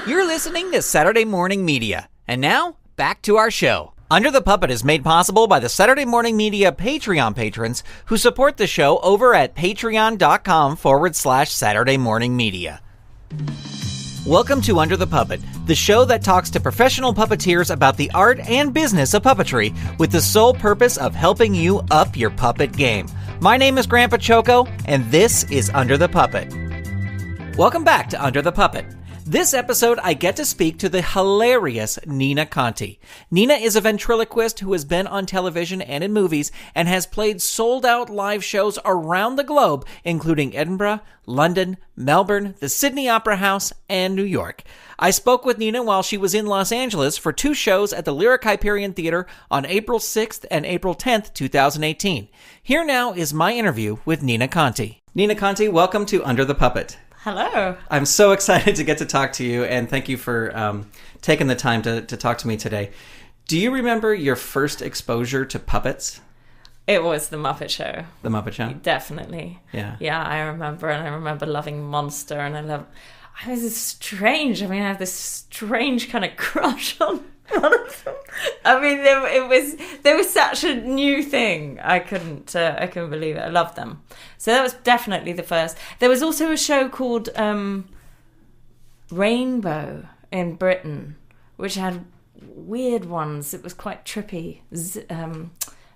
You're listening to Saturday Morning Media. And now, back to our show. Under the Puppet is made possible by the Saturday Morning Media Patreon patrons who support the show over at patreon.com/Saturday Morning Media. Welcome to Under the Puppet, the show that talks to professional puppeteers about the art and business of puppetry with the sole purpose of helping you up your puppet game. My name is Grandpa Choco, and this is Under the Puppet. Welcome back to Under the Puppet. This episode, I get to speak to the hilarious Nina Conti. Nina is a ventriloquist who has been on television and in movies and has played sold-out live shows around the globe, including Edinburgh, London, Melbourne, the Sydney Opera House, and New York. I spoke with Nina while she was in Los Angeles for 2 shows at the Lyric Hyperion Theater on April 6th and April 10th, 2018. Here now is my interview with Nina Conti. Nina Conti, welcome to Under the Puppet. Hello. I'm so excited to get to talk to you, and thank you for taking the time to talk to me today. Do you remember your first exposure to puppets? It was The Muppet Show. The Muppet Show? Definitely. Yeah. Yeah, I remember loving Monster, and I have this strange kind of crush on one of them. I mean, there was such a new thing. I couldn't believe it. I loved them. So that was definitely the first. There was also a show called Rainbow in Britain, which had weird ones. It was quite trippy.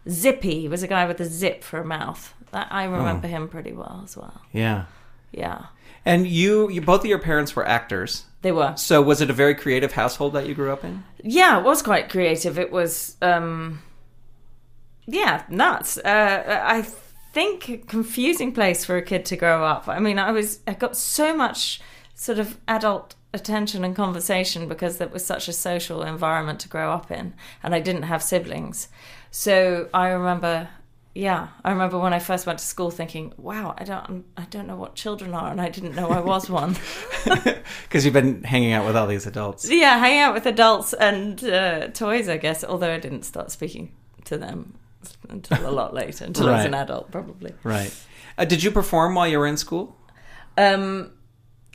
Zippy was a guy with a zip for a mouth. I remember him pretty well as well. Yeah. Yeah. And you both of your parents were actors. They were. So was it a very creative household that you grew up in? Yeah, it was quite creative. It was, nuts. I think a confusing place for a kid to grow up. I mean, I got so much sort of adult attention and conversation because it was such a social environment to grow up in, and I didn't have siblings. So I remember when I first went to school thinking, wow, I don't know what children are, and I didn't know I was one. Because you've been hanging out with all these adults. Yeah, hanging out with adults and toys, I guess, although I didn't start speaking to them until a lot later, until I was an adult, probably. Right. Did you perform while you were in school? No,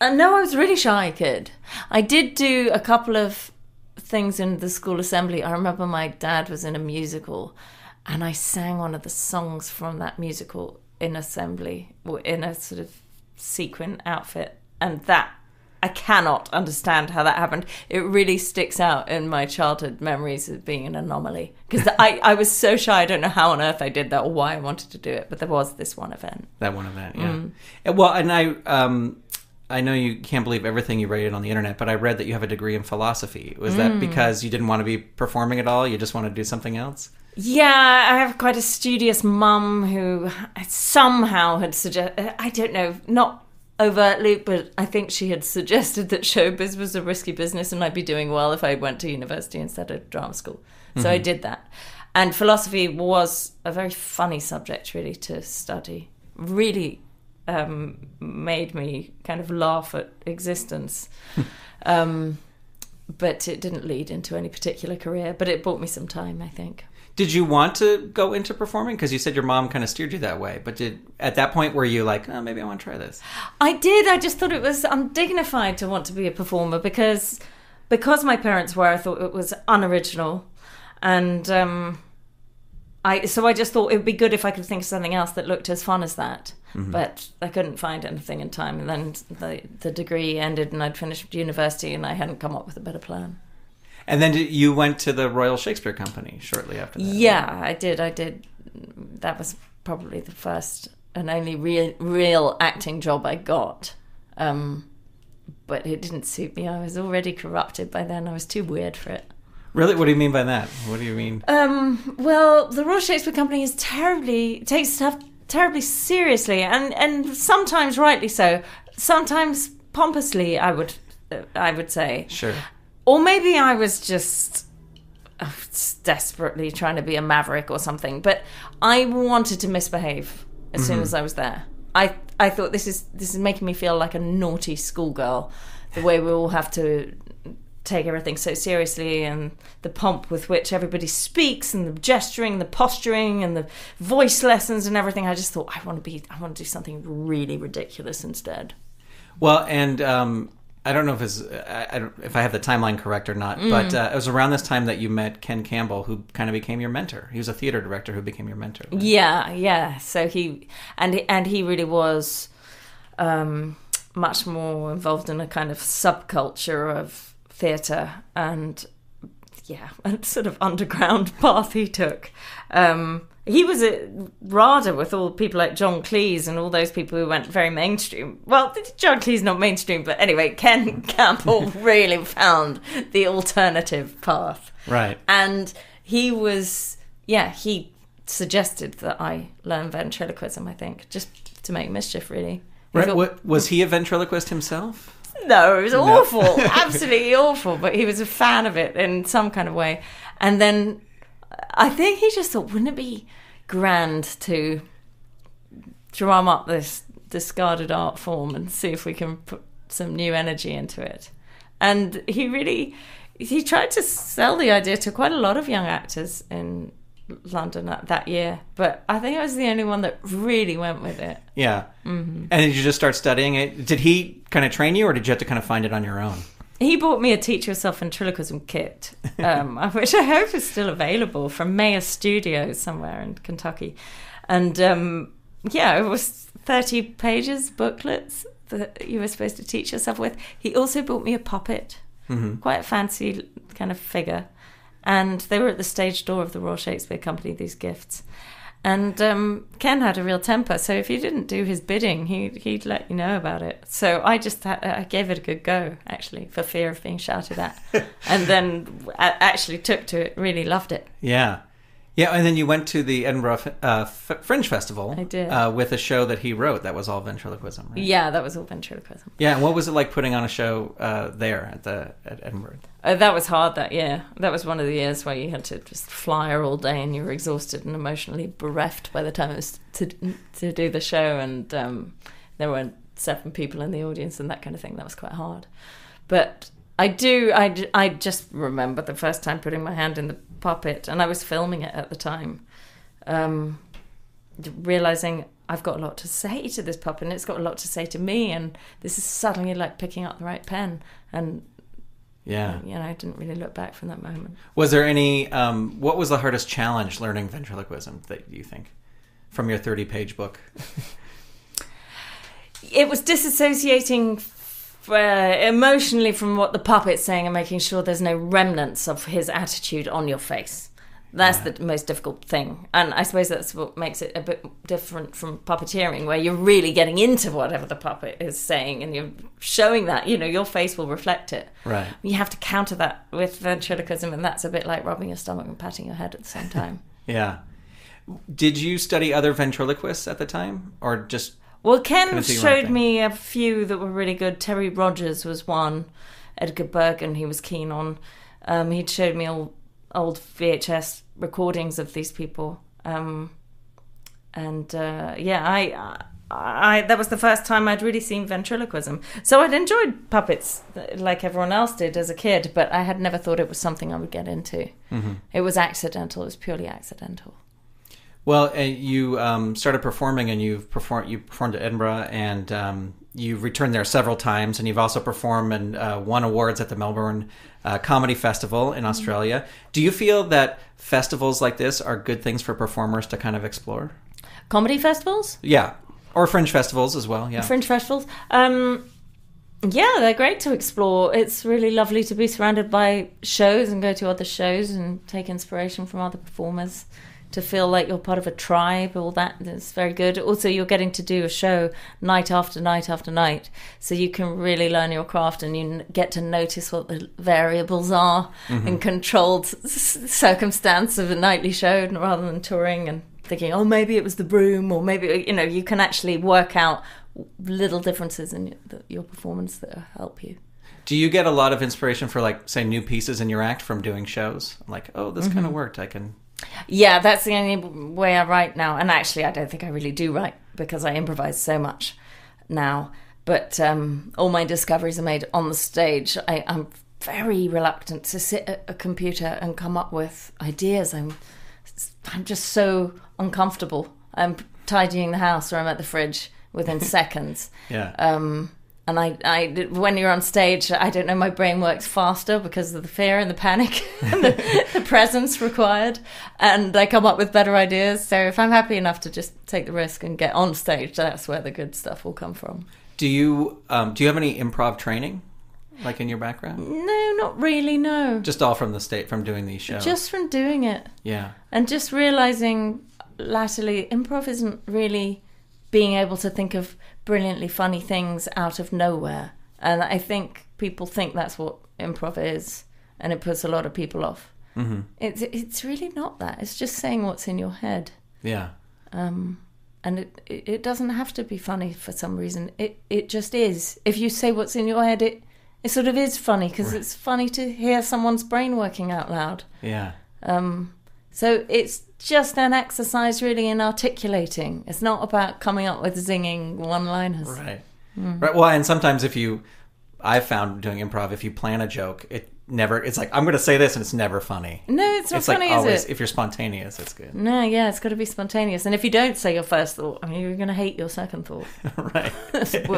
I was a really shy kid. I did do a couple of things in the school assembly. I remember my dad was in a musical, and I sang one of the songs from that musical in assembly, in a sort of sequin outfit. And that, I cannot understand how that happened. It really sticks out in my childhood memories of being an anomaly. Because I was so shy, I don't know how on earth I did that or why I wanted to do it. But there was this one event. That one event, yeah. Well, and I know you can't believe everything you read on the internet, but I read that you have a degree in philosophy. Was that because you didn't want to be performing at all? You just want to do something else? Yeah, I have quite a studious mum who somehow had suggested, I don't know, not overtly, but I think she had suggested that showbiz was a risky business and I'd be doing well if I went to university instead of drama school. So I did that. And philosophy was a very funny subject, really, to study. Really made me kind of laugh at existence. But it didn't lead into any particular career, but it bought me some time, I think. Did you want to go into performing? Because you said your mom kind of steered you that way. But at that point, were you like, oh, maybe I want to try this? I did. I just thought it was undignified to want to be a performer because my parents were. I thought it was unoriginal. And so I just thought it would be good if I could think of something else that looked as fun as that. Mm-hmm. But I couldn't find anything in time. And then the degree ended and I'd finished university and I hadn't come up with a better plan. And then you went to the Royal Shakespeare Company shortly after that. Yeah, I did. That was probably the first and only real acting job I got. But it didn't suit me. I was already corrupted by then. I was too weird for it. Really? What do you mean by that? What do you mean? Well, the Royal Shakespeare Company takes stuff terribly seriously, and sometimes rightly so. Sometimes pompously, I would say. Sure. Or maybe I was just desperately trying to be a maverick or something. But I wanted to misbehave as soon as I was there. I thought this is making me feel like a naughty schoolgirl. The way we all have to take everything so seriously, and the pomp with which everybody speaks, and the gesturing, the posturing, and the voice lessons and everything. I just thought I want to do something really ridiculous instead. Well, and I don't know if if I have the timeline correct or not, but it was around this time that you met Ken Campbell, who kind of became your mentor. He was a theater director who became your mentor. Right? Yeah. So he really was much more involved in a kind of subculture of theatre and a sort of underground path he took. He was a RADA with all people like John Cleese and all those people who went very mainstream. Well, John Cleese not mainstream, but anyway, Ken Campbell really found the alternative path. Right. And he suggested that I learn ventriloquism, I think, just to make mischief, really. Right. Was he a ventriloquist himself? No, it was awful, absolutely awful. But he was a fan of it in some kind of way. And then I think he just thought, wouldn't it be grand to drum up this discarded art form and see if we can put some new energy into it? And he tried to sell the idea to quite a lot of young actors in London that year, but I think I was the only one that really went with it. Yeah. Mm-hmm. And did you just start studying it? Did he kind of train you, or did you have to kind of find it on your own? He bought me a Teach Yourself Ventriloquism kit, which I hope is still available, from Mayer Studios somewhere in Kentucky. And it was 30 pages, booklets that you were supposed to teach yourself with. He also bought me a puppet, quite a fancy kind of figure. And they were at the stage door of the Royal Shakespeare Company, these gifts. And Ken had a real temper, so if you didn't do his bidding, he'd let you know about it. So I gave it a good go, actually, for fear of being shouted at. And then I actually took to it, really loved it. Yeah. Yeah, and then you went to the Edinburgh Fringe Festival. I did. With a show that he wrote that was all ventriloquism, right? Yeah, that was all ventriloquism. Yeah, and what was it like putting on a show there at Edinburgh? That was hard that year. That was one of the years where you had to just flyer all day and you were exhausted and emotionally bereft by the time it was to do the show. And there weren't 7 people in the audience and that kind of thing. That was quite hard. But I just remember the first time putting my hand in the puppet, and I was filming it at the time, realising I've got a lot to say to this puppet and it's got a lot to say to me, and this is suddenly like picking up the right pen. And I didn't really look back from that moment. Was there any what was the hardest challenge learning ventriloquism that you think from your 30-page book? It was disassociating emotionally from what the puppet's saying and making sure there's no remnants of his attitude on your face. That's the most difficult thing. And I suppose that's what makes it a bit different from puppeteering, where you're really getting into whatever the puppet is saying and you're showing that, your face will reflect it. Right. You have to counter that with ventriloquism, and that's a bit like rubbing your stomach and patting your head at the same time. Yeah. Did you study other ventriloquists at the time, or just... Well, Ken showed me a few that were really good. Terry Rogers was one. Edgar Bergen, he was keen on. He'd showed me old VHS recordings of these people. That was the first time I'd really seen ventriloquism. So I'd enjoyed puppets like everyone else did as a kid, but I had never thought it was something I would get into. Mm-hmm. It was accidental. It was purely accidental. Well, you started performing, and you performed at Edinburgh, and you've returned there several times, and you've also performed and won awards at the Melbourne Comedy Festival in Australia. Do you feel that festivals like this are good things for performers to kind of explore? Comedy festivals? Yeah. Or fringe festivals as well, yeah. Fringe festivals? Yeah, they're great to explore. It's really lovely to be surrounded by shows and go to other shows and take inspiration from other performers. To feel like you're part of a tribe, all that is very good. Also, you're getting to do a show night after night after night, so you can really learn your craft and you get to notice what the variables are in controlled circumstance of a nightly show, rather than touring and thinking, oh, maybe it was the broom, or maybe, you can actually work out little differences in your performance that help you. Do you get a lot of inspiration for, like, say, new pieces in your act from doing shows? Like, oh, this kind of worked, I can... Yeah, that's the only way I write now. And actually, I don't think I really do write, because I improvise so much now. But all my discoveries are made on the stage. I'm very reluctant to sit at a computer and come up with ideas. I'm just so uncomfortable. I'm tidying the house, or I'm at the fridge within seconds. Yeah. And And when you're on stage, I don't know, my brain works faster because of the fear and the panic and the presence required. And I come up with better ideas. So if I'm happy enough to just take the risk and get on stage, that's where the good stuff will come from. Do you have any improv training, like in your background? No, not really, no. Just all from from doing these shows? Just from doing it. Yeah. And just realizing latterly, improv isn't really being able to think of brilliantly funny things out of nowhere. And I think people think that's what improv is, and it puts a lot of people off. Mm-hmm. It's really not that. It's just saying what's in your head. Yeah. And it doesn't have to be funny for some reason. It just is. If you say what's in your head, it sort of is funny, because It's funny to hear someone's brain working out loud. Yeah. So it's just an exercise really in articulating. It's not about coming up with zinging one-liners. Right. Right. Well, and sometimes I've found doing improv, if you plan a joke, it's like, I'm going to say this, and it's never funny. No, it's not funny, like always, is it? If you're spontaneous, it's good. No, yeah, it's got to be spontaneous. And if you don't say your first thought, I mean, you're going to hate your second thought. Right.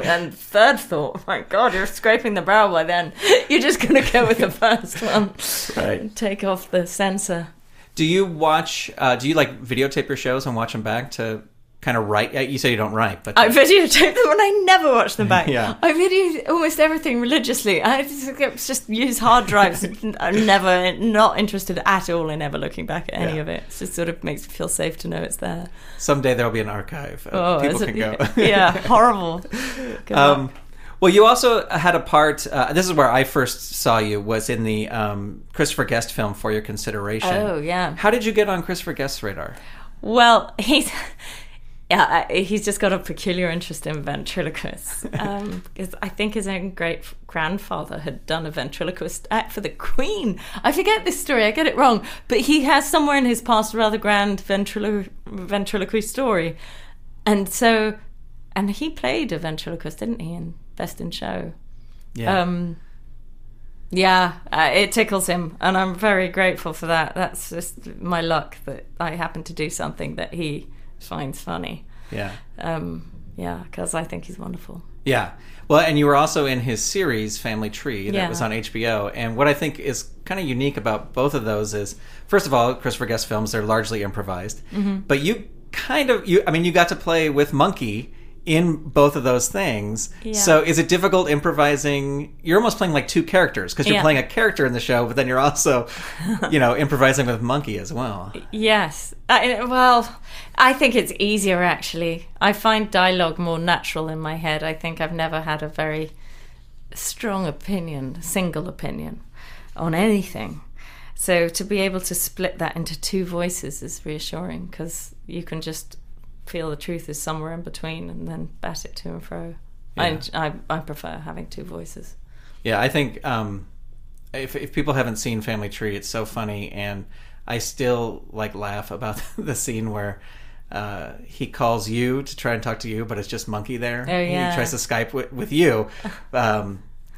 And third thought, oh my God, you're scraping the barrel by then. You're just going to go with the first one. Right. And take off the censor. Do you like videotape your shows and watch them back to kind of write? You say you don't write, but... I videotape them and I never watch them back. Yeah. I video almost everything religiously. I just use hard drives. I'm not interested at all in ever looking back at any of it. It just sort of makes me feel safe to know it's there. Someday there'll be an archive. People can go. Yeah, horrible. Well, you also had a part, this is where I first saw you, was in the Christopher Guest film For Your Consideration. Oh, yeah. How did you get on Christopher Guest's radar? Well, he's just got a peculiar interest in ventriloquists. Because I think his own great-grandfather had done a ventriloquist act for the Queen. I forget this story, I get it wrong. But he has somewhere in his past a rather grand ventriloquy story. And he played a ventriloquist, didn't he, in Best in Show? Yeah. It tickles him, and I'm very grateful for that. That's just my luck that I happen to do something that he finds funny. Yeah. Because I think he's wonderful. Yeah. Well, and you were also in his series Family Tree that was on HBO. And what I think is kind of unique about both of those is, first of all, Christopher Guest films, they're largely improvised. Mm-hmm. But you got to play with Monkey in both of those things. Yeah. So is it difficult improvising? You're almost playing like two characters, because you're playing a character in the show, but then you're also, improvising with Monkey as well. Yes. I think it's easier, actually. I find dialogue more natural in my head. I think I've never had a very strong single opinion on anything. So to be able to split that into two voices is reassuring, because you can just feel the truth is somewhere in between and then bat it to and fro. Yeah. I prefer having two voices. Yeah, I think if people haven't seen Family Tree, it's so funny, and I still laugh about the scene where he calls you to try and talk to you, but it's just Monkey there. Oh, yeah. He tries to Skype with you.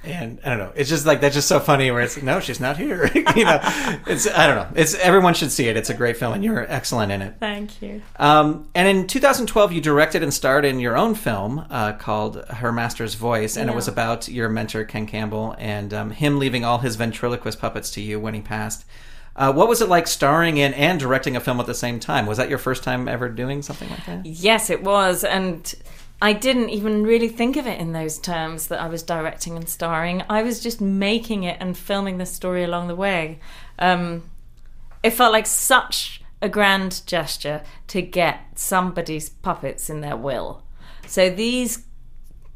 And I don't know, it's just that's just so funny where it's, no, she's not here. I don't know. Everyone should see it. It's a great film, and you're excellent in it. Thank you. And in 2012, you directed and starred in your own film called Her Master's Voice, and it was about your mentor, Ken Campbell, and him leaving all his ventriloquist puppets to you when he passed. What was it like starring in and directing a film at the same time? Was that your first time ever doing something like that? Yes, it was, and I didn't even really think of it in those terms, that I was directing and starring. I was just making it and filming the story along the way. It felt like such a grand gesture to get somebody's puppets in their will. So these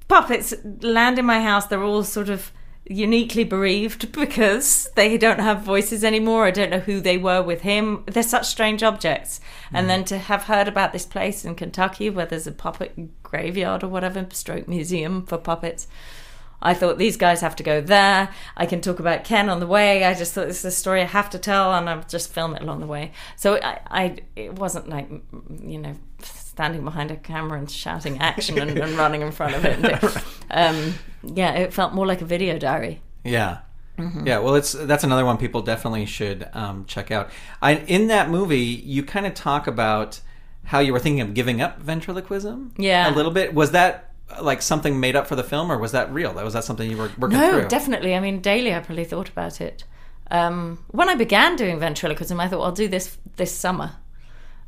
puppets land in my house. They're all sort of uniquely bereaved because they don't have voices anymore. I don't know who they were with him. They're such strange objects. And then to have heard about this place in Kentucky where there's a puppet graveyard or whatever, stroke museum for puppets, I thought, these guys have to go there. I can talk about Ken on the way. I just thought, this is a story I have to tell, and I'll just film it along the way. So it wasn't like, standing behind a camera and shouting action and running in front of it. It felt more like a video diary. Yeah. Mm-hmm. Yeah, well, that's another one people definitely should check out. In that movie, you kind of talk about how you were thinking of giving up ventriloquism. Yeah. A little bit. Was that like something made up for the film, or was that real? Was that something you were working through? No, definitely. I mean, daily I probably thought about it. When I began doing ventriloquism, I thought, I'll do this summer.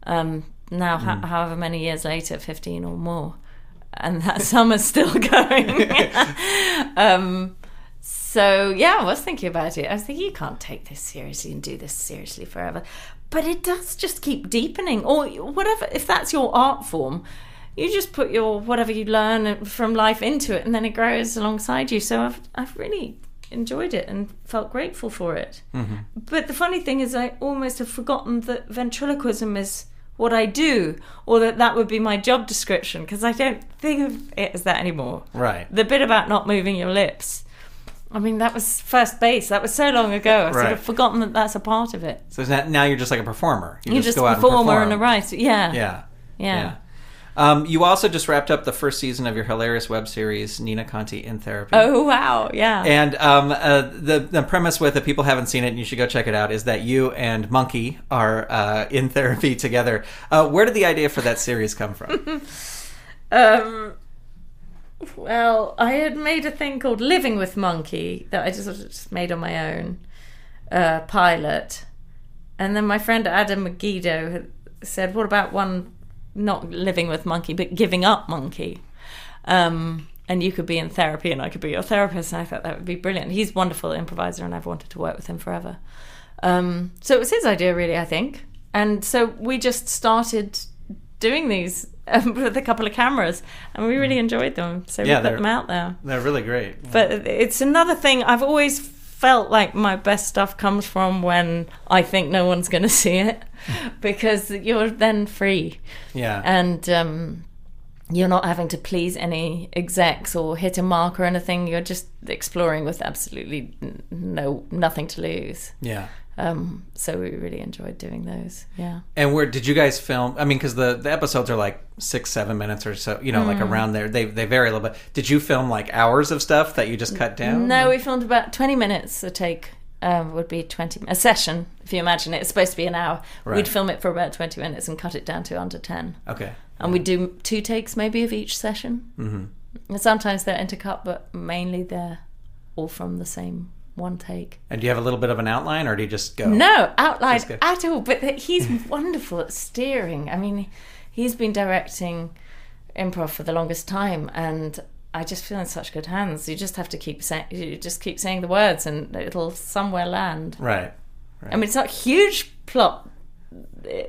Now, however many years later, 15 or more, and that summer's still going. So, yeah, I was thinking about it. I was thinking, you can't take this seriously and do this seriously forever. But it does just keep deepening. Or whatever, if that's your art form, you just put your whatever you learn from life into it, and then it grows alongside you. So I've really enjoyed it and felt grateful for it. Mm-hmm. But the funny thing is, I almost have forgotten that ventriloquism is what I do, or that would be my job description, because I don't think of it as that anymore. Right. The bit about not moving your lips, I mean, that was first base. That was so long ago. I've sort of forgotten that that's a part of it. So now you're just like a performer. You're just go a out performer and a writer. Yeah. You also just wrapped up the first season of your hilarious web series, Nina Conti in Therapy. Oh, wow. Yeah. And the premise with it, people haven't seen it and you should go check it out, is that you and Monkey are in therapy together. Where did the idea for that series come from? Well, I had made a thing called Living with Monkey that I just made on my own, pilot. And then my friend Adam Megiddo had said, what about one not living with Monkey, but giving up Monkey? And you could be in therapy and I could be your therapist. And I thought that would be brilliant. He's a wonderful improviser and I've wanted to work with him forever. So it was his idea, really, I think. And so we just started doing these with a couple of cameras, and we really enjoyed them. So we put them out there. They're really great. Yeah. But it's another thing. I've always felt like my best stuff comes from when I think no one's going to see it, because you're then free. Yeah. And you're not having to please any execs or hit a mark or anything. You're just exploring with absolutely nothing to lose. Yeah. So we really enjoyed doing those. Yeah. And where did you guys film? I mean, because the episodes are like 6-7 minutes or so, like around there. They vary a little bit. Did you film like hours of stuff that you just cut down? No, we filmed about 20 minutes a take. Would be a session, if you imagine it. It's supposed to be an hour. Right. We'd film it for about 20 minutes and cut it down to under 10. Okay. And we'd do 2 takes maybe of each session. Mm-hmm. And sometimes they're intercut, but mainly they're all from the same one take. And do you have a little bit of an outline, or do you just go? No outline at all. But he's wonderful at steering. I mean, he's been directing improv for the longest time, and I just feel in such good hands. You just have to keep saying the words, and it'll somewhere land. Right. I mean, it's not a huge plot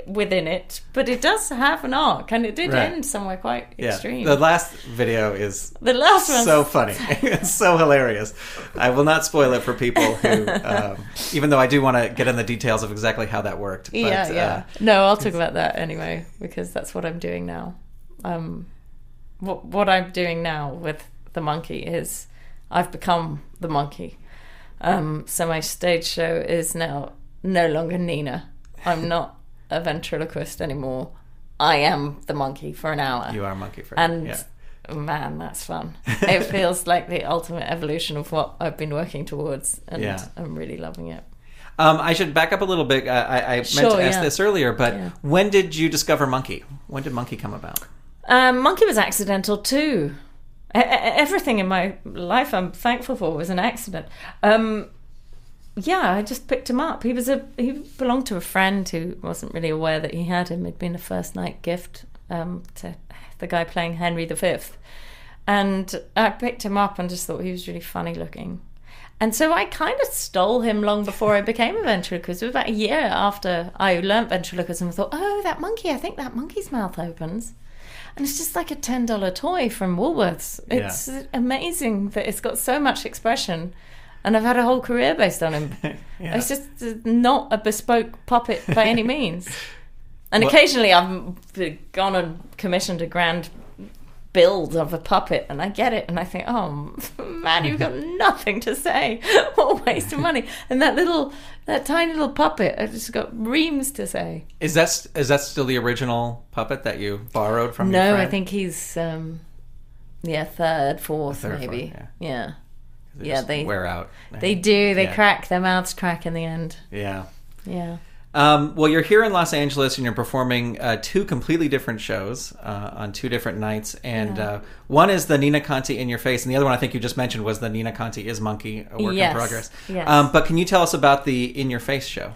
within it, but it does have an arc, and it did end somewhere quite extreme. The last video is the last one so funny. It's so hilarious. I will not spoil it for people who, even though I do want to get in the details of exactly how that worked. But, no, I'll talk about that anyway, because that's what I'm doing now. What I'm doing now with the monkey is I've become the monkey. So my stage show is now no longer Nina. I'm not a ventriloquist anymore. I am the monkey for an hour. You are a monkey for an hour. And man, that's fun. It feels like the ultimate evolution of what I've been working towards, and I'm really loving it. I should back up a little bit. I meant to ask this earlier, but when did you discover Monkey? When did Monkey come about? Monkey was accidental too. Everything in my life I'm thankful for was an accident. I just picked him up. He belonged to a friend who wasn't really aware that he had him. He'd been a first night gift to the guy playing Henry V. And I picked him up and just thought he was really funny looking. And so I kind of stole him long before I became a ventriloquist. It was about a year after I learnt ventriloquism. I thought, that monkey, I think that monkey's mouth opens. And it's just like a $10 toy from Woolworths. It's amazing that it's got so much expression. And I've had a whole career based on him. It's just not a bespoke puppet by any means. And occasionally I've gone and commissioned a grand build of a puppet, and I get it, and I think, oh man, you've got nothing to say. What a waste of money. And that tiny little puppet, I've just got reams to say. Is that still the original puppet that you borrowed from your friend? No, I think he's third, fourth, maybe. Yeah. They wear out. They do. They crack. Their mouths crack in the end. Yeah. Yeah. Well, you're here in Los Angeles and you're performing two completely different shows on two different nights. And one is the Nina Conti In Your Face, and the other one I think you just mentioned was the Nina Conti Is Monkey, a work in progress. Yes. But can you tell us about the In Your Face show?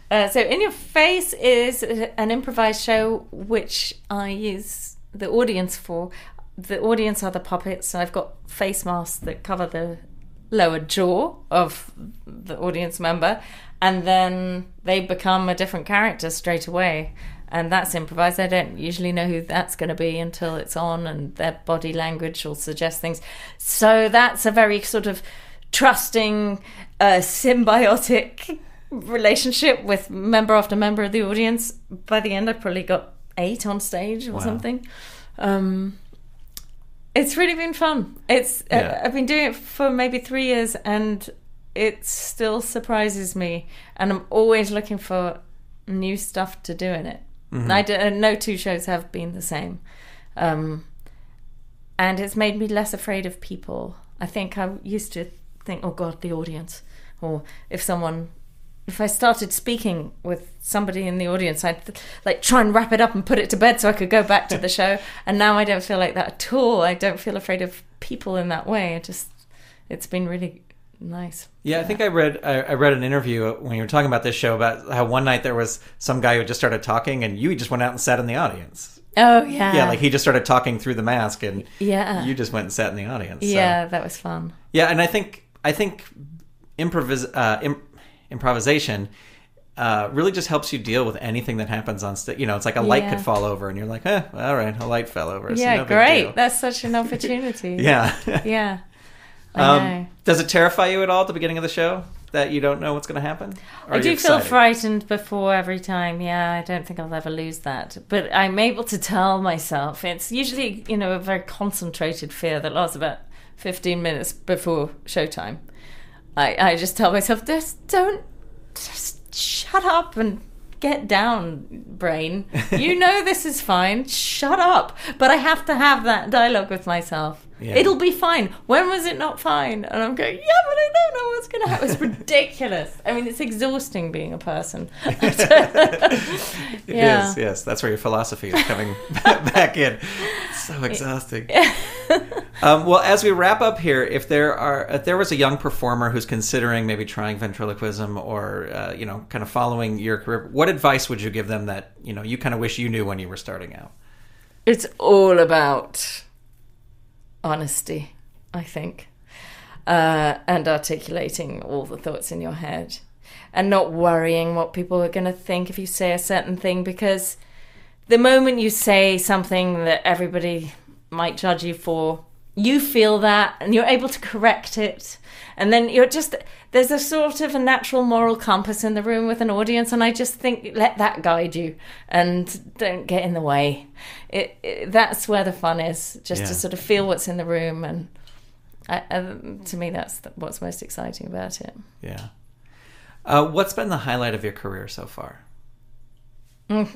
So In Your Face is an improvised show which I use the audience for. The audience are the puppets, so I've got face masks that cover the lower jaw of the audience member, and then they become a different character straight away, and that's improvised. I don't usually know who that's going to be until it's on, and their body language will suggest things. So that's a very sort of trusting, symbiotic relationship with member after member of the audience. By the end, I probably got 8 on stage or something. It's really been fun. I've been doing it for maybe 3 years, and it still surprises me. And I'm always looking for new stuff to do in it. Mm-hmm. No 2 shows have been the same. And it's made me less afraid of people. I think I used to think, oh God, the audience. Or if I started speaking with somebody in the audience, I'd like try and wrap it up and put it to bed so I could go back to the show. And now I don't feel like that at all. I don't feel afraid of people in that way. It's been really nice. Yeah, I think I read an interview when you were talking about this show about how one night there was some guy who just started talking and you just went out and sat in the audience. Oh, yeah. Yeah, like he just started talking through the mask and you just went and sat in the audience. Yeah, that was fun. Yeah, and I think improvisation really just helps you deal with anything that happens on stage. It's like a light could fall over and you're like, all right, a light fell over. So no great. deal. That's such an opportunity. Yeah. Yeah. I know. Does it terrify you at all at the beginning of the show that you don't know what's going to happen? Or I do feel frightened before every time. Yeah, I don't think I'll ever lose that. But I'm able to tell myself. It's usually, a very concentrated fear that lasts about 15 minutes before showtime. I just tell myself, just shut up and get down, brain. This is fine. Shut up. But I have to have that dialogue with myself. Yeah. It'll be fine. When was it not fine? And I'm going, yeah, but I don't know what's going to happen. It's ridiculous. I mean, it's exhausting being a person. It is, yes. That's where your philosophy is coming back in. It's so exhausting. Well, as we wrap up here, if there was a young performer who's considering maybe trying ventriloquism or, kind of following your career, what advice would you give them that, you kind of wish you knew when you were starting out? It's all about honesty, I think, and articulating all the thoughts in your head and not worrying what people are going to think if you say a certain thing, because the moment you say something that everybody might judge you for, you feel that and you're able to correct it, and then there's a sort of a natural moral compass in the room with an audience, and I just think let that guide you and don't get in the way. That's where the fun is, just to sort of feel what's in the room, and to me that's what's most exciting about it. Yeah. What's been the highlight of your career so far? Or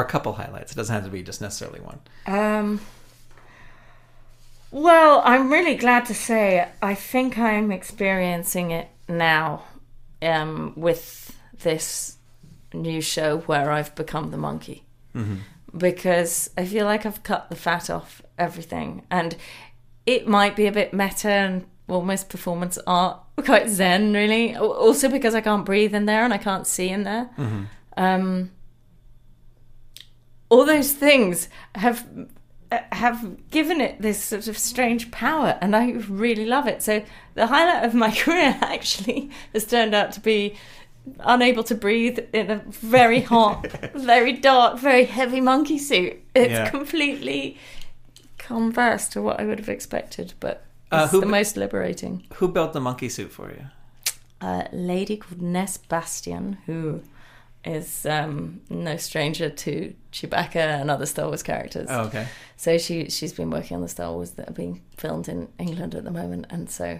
a couple highlights. It doesn't have to be just necessarily one. Well, I'm really glad to say I think I'm experiencing it now with this new show where I've become the monkey. Mm-hmm. Because I feel like I've cut the fat off everything. And it might be a bit meta and almost performance art, quite zen, really. Also because I can't breathe in there and I can't see in there. Mm-hmm. All those things have given it this sort of strange power, and I really love it. So the highlight of my career actually has turned out to be unable to breathe in a very hot, very dark, very heavy monkey suit. It's completely converse to what I would have expected, but it's the most liberating. Who built the monkey suit for you? A lady called Ness Bastian, who is no stranger to Chewbacca and other Star Wars characters. Oh, okay. So she's been working on the Star Wars that are being filmed in England at the moment, and so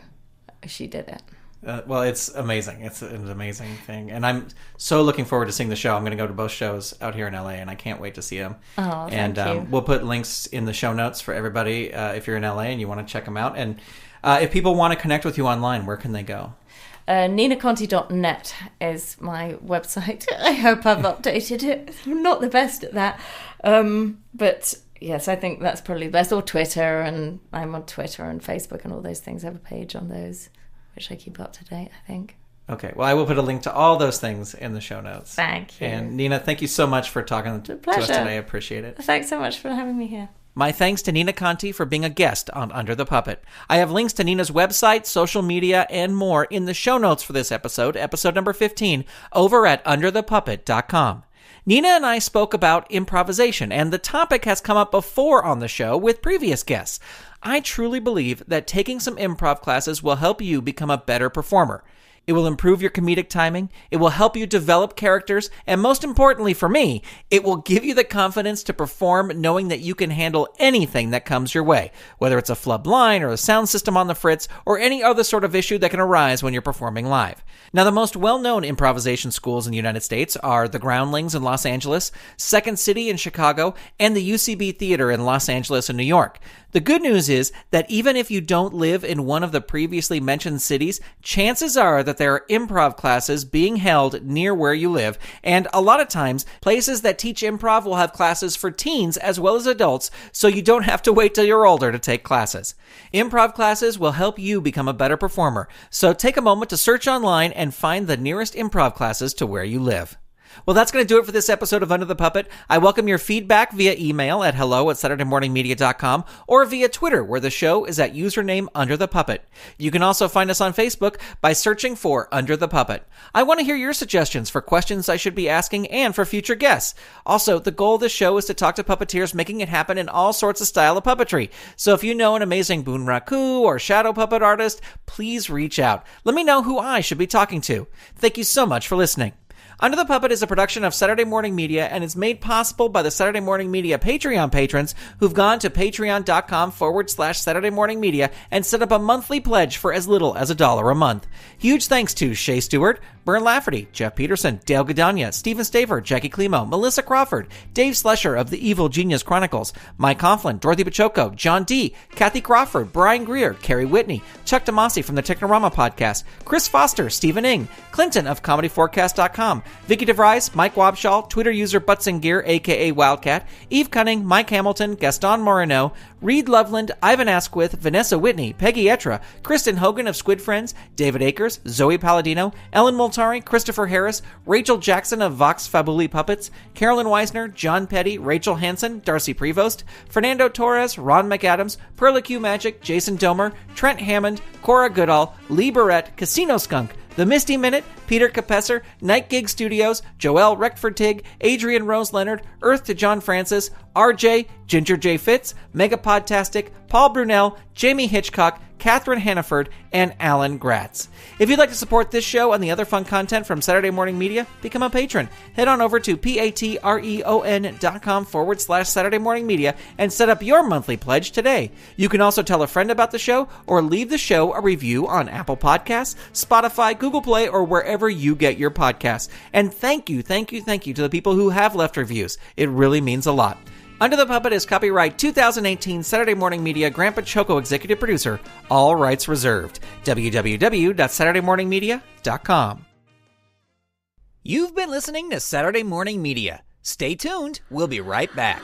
she did it. Well, it's amazing. It's an amazing thing, and I'm so looking forward to seeing the show. I'm going to go to both shows out here in LA, and I can't wait to see them. Oh, thank you. We'll put links in the show notes for everybody if you're in LA and you want to check them out. And If people want to connect with you online, where can they go? NinaConti.net is my website. I hope I've updated it. I'm not the best at that. But yes, I think that's probably the best. Or Twitter, and I'm on Twitter and Facebook and all those things. I have a page on those, which I keep up to date, I think. Okay, well, I will put a link to all those things in the show notes. Thank you. And Nina, thank you so much for talking to us today. I appreciate it. Thanks so much for having me here. My thanks to Nina Conti for being a guest on Under the Puppet. I have links to Nina's website, social media, and more in the show notes for this episode number 15, over at underthepuppet.com. Nina and I spoke about improvisation, and the topic has come up before on the show with previous guests. I truly believe that taking some improv classes will help you become a better performer. It will improve your comedic timing, it will help you develop characters, and most importantly for me, it will give you the confidence to perform knowing that you can handle anything that comes your way, whether it's a flubbed line or a sound system on the fritz or any other sort of issue that can arise when you're performing live. Now, the most well-known improvisation schools in the United States are the Groundlings in Los Angeles, Second City in Chicago, and the UCB Theater in Los Angeles and New York. The good news is that even if you don't live in one of the previously mentioned cities, chances are that there are improv classes being held near where you live, and a lot of times, places that teach improv will have classes for teens as well as adults, so you don't have to wait till you're older to take classes. Improv classes will help you become a better performer, so take a moment to search online and find the nearest improv classes to where you live. Well, that's going to do it for this episode of Under the Puppet. I welcome your feedback via email at hello@SaturdayMorningMedia.com or via Twitter, where the show is at username Under the Puppet. You can also find us on Facebook by searching for Under the Puppet. I want to hear your suggestions for questions I should be asking and for future guests. Also, the goal of the show is to talk to puppeteers making it happen in all sorts of style of puppetry. So if you know an amazing bunraku or shadow puppet artist, please reach out. Let me know who I should be talking to. Thank you so much for listening. Under the Puppet is a production of Saturday Morning Media and is made possible by the Saturday Morning Media Patreon patrons who've gone to patreon.com/Saturday Morning Media and set up a monthly pledge for as little as $1 a month. Huge thanks to Shay Stewart, Bern Lafferty, Jeff Peterson, Dale Gadania, Stephen Staver, Jackie Klimo, Melissa Crawford, Dave Slesher of the Evil Genius Chronicles, Mike Conflin, Dorothy Pachoco, John D., Kathy Crawford, Brian Greer, Carrie Whitney, Chuck Tomasi from the Technorama Podcast, Chris Foster, Stephen Ing, Clinton of ComedyForecast.com, Vicky DeVries, Mike Wabshall, Twitter user Butts and Gear, a.k.a. Wildcat, Eve Cunning, Mike Hamilton, Gaston Moreno, Reed Loveland, Ivan Asquith, Vanessa Whitney, Peggy Etra, Kristen Hogan of Squid Friends, David Akers, Zoe Palladino, Ellen Moltari, Christopher Harris, Rachel Jackson of Vox Fabuli Puppets, Carolyn Weisner, John Petty, Rachel Hansen, Darcy Prevost, Fernando Torres, Ron McAdams, Perla Q Magic, Jason Domer, Trent Hammond, Cora Goodall, Lee Barrett, Casino Skunk, The Misty Minute, Peter Capesser, Night Gig Studios, Joelle Reckford-Tig, Adrian Rose Leonard, Earth to John Francis, RJ, Ginger J. Fitz, Megapodtastic, Paul Brunel, Jamie Hitchcock, Catherine Hannaford, and Alan Gratz. If you'd like to support this show and the other fun content from Saturday Morning Media, become a patron. Head on over to patreon.com/Saturday Morning Media and set up your monthly pledge today. You can also tell a friend about the show or leave the show a review on Apple Podcasts, Spotify, Google Play, or wherever you get your podcasts. And thank you to the people who have left reviews. It really means a lot. Under the Puppet is copyright 2018 Saturday Morning Media, Grandpa Choco executive producer, all rights reserved. www.SaturdayMorningMedia.com. You've been listening to Saturday Morning Media. Stay tuned. We'll be right back.